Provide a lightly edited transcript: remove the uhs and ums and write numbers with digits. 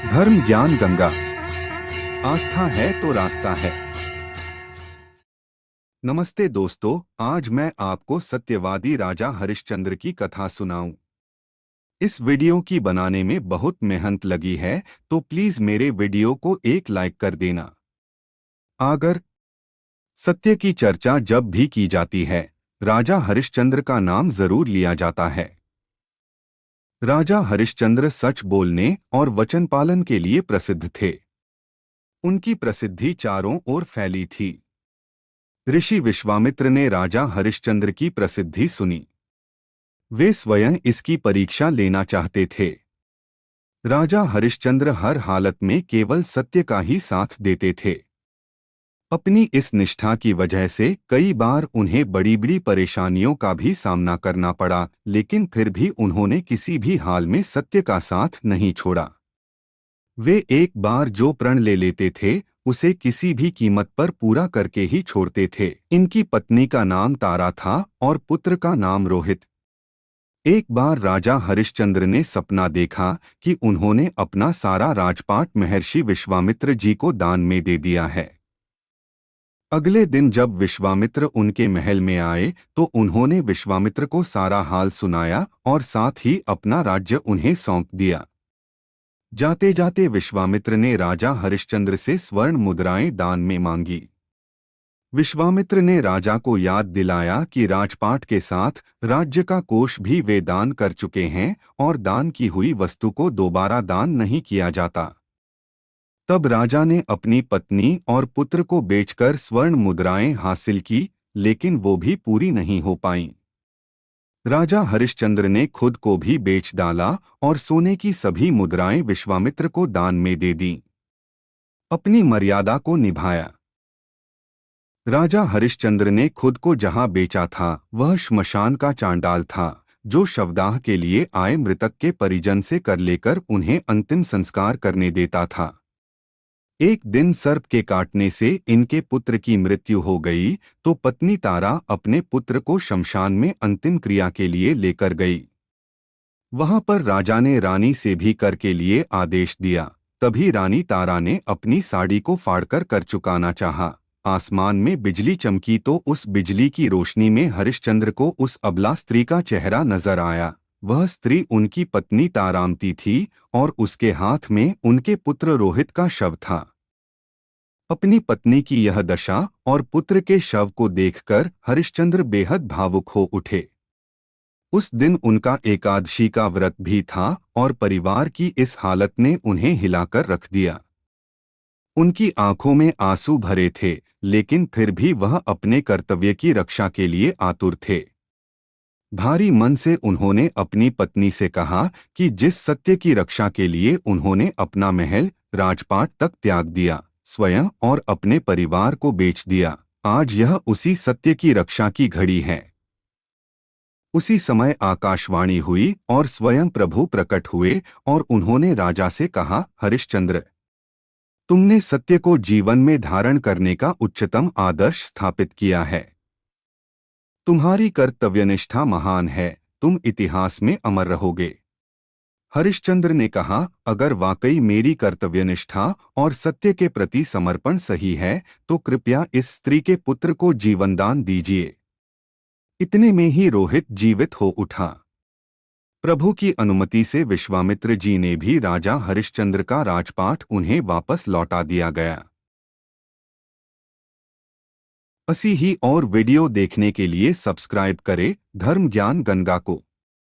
धर्म ज्ञान गंगा, आस्था है तो रास्ता है। नमस्ते दोस्तों, आज मैं आपको सत्यवादी राजा हरिश्चंद्र की कथा सुनाऊं। इस वीडियो की बनाने में बहुत मेहनत लगी है, तो प्लीज मेरे वीडियो को एक लाइक कर देना। अगर सत्य की चर्चा जब भी की जाती है, राजा हरिश्चंद्र का नाम जरूर लिया जाता है। राजा हरिश्चंद्र सच बोलने और वचन पालन के लिए प्रसिद्ध थे। उनकी प्रसिद्धि चारों ओर फैली थी। ऋषि विश्वामित्र ने राजा हरिश्चंद्र की प्रसिद्धि सुनी। वे स्वयं इसकी परीक्षा लेना चाहते थे। राजा हरिश्चंद्र हर हालत में केवल सत्य का ही साथ देते थे। अपनी इस निष्ठा की वजह से कई बार उन्हें बड़ी बड़ी परेशानियों का भी सामना करना पड़ा, लेकिन फिर भी उन्होंने किसी भी हाल में सत्य का साथ नहीं छोड़ा। वे एक बार जो प्रण ले लेते थे, उसे किसी भी कीमत पर पूरा करके ही छोड़ते थे। इनकी पत्नी का नाम तारा था और पुत्र का नाम रोहित। एक बार राजा हरिश्चंद्र ने सपना देखा कि उन्होंने अपना सारा राजपाट महर्षि विश्वामित्र जी को दान में दे दिया है। अगले दिन जब विश्वामित्र उनके महल में आए, तो उन्होंने विश्वामित्र को सारा हाल सुनाया और साथ ही अपना राज्य उन्हें सौंप दिया। जाते जाते विश्वामित्र ने राजा हरिश्चंद्र से स्वर्ण मुद्राएं दान में मांगी। विश्वामित्र ने राजा को याद दिलाया कि राजपाट के साथ राज्य का कोष भी वे दान कर चुके हैं और दान की हुई वस्तु को दोबारा दान नहीं किया जाता। तब राजा ने अपनी पत्नी और पुत्र को बेचकर स्वर्ण मुद्राएं हासिल की, लेकिन वो भी पूरी नहीं हो पाईं। राजा हरिश्चंद्र ने खुद को भी बेच डाला और सोने की सभी मुद्राएं विश्वामित्र को दान में दे दीं। अपनी मर्यादा को निभाया। राजा हरिश्चंद्र ने खुद को जहां बेचा था, वह श्मशान का चांडाल था, जो शवदाह के लिए आए मृतक के परिजन से कर लेकर उन्हें अंतिम संस्कार करने देता था। एक दिन सर्प के काटने से इनके पुत्र की मृत्यु हो गई, तो पत्नी तारा अपने पुत्र को शमशान में अंतिम क्रिया के लिए लेकर गई। वहां पर राजा ने रानी से भी कर के लिए आदेश दिया। तभी रानी तारा ने अपनी साड़ी को फाड़कर कर चुकाना चाहा। आसमान में बिजली चमकी तो उस बिजली की रोशनी में हरिश्चंद्र को उस अबला स्त्री का चेहरा नजर आया। वह स्त्री उनकी पत्नी तारामती थी और उसके हाथ में उनके पुत्र रोहित का शव था। अपनी पत्नी की यह दशा और पुत्र के शव को देखकर हरिश्चंद्र बेहद भावुक हो उठे। उस दिन उनका एकादशी का व्रत भी था और परिवार की इस हालत ने उन्हें हिलाकर रख दिया। उनकी आंखों में आंसू भरे थे, लेकिन फिर भी वह अपने कर्तव्य की रक्षा के लिए आतुर थे। भारी मन से उन्होंने अपनी पत्नी से कहा कि जिस सत्य की रक्षा के लिए उन्होंने अपना महल राजपाट तक त्याग दिया, स्वयं और अपने परिवार को बेच दिया, आज यह उसी सत्य की रक्षा की घड़ी है। उसी समय आकाशवाणी हुई और स्वयं प्रभु प्रकट हुए और उन्होंने राजा से कहा, हरिश्चंद्र, तुमने सत्य को जीवन में धारण करने का उच्चतम आदर्श स्थापित किया है। तुम्हारी कर्तव्यनिष्ठा महान है, तुम इतिहास में अमर रहोगे। हरिश्चंद्र ने कहा, अगर वाकई मेरी कर्तव्यनिष्ठा और सत्य के प्रति समर्पण सही है, तो कृपया इस स्त्री के पुत्र को जीवनदान दीजिए। इतने में ही रोहित जीवित हो उठा। प्रभु की अनुमति से विश्वामित्र जी ने भी राजा हरिश्चंद्र का राजपाट उन्हें वापस लौटा दिया गया। ऐसी ही और वीडियो देखने के लिए सब्सक्राइब करें धर्म ज्ञान गंगा को।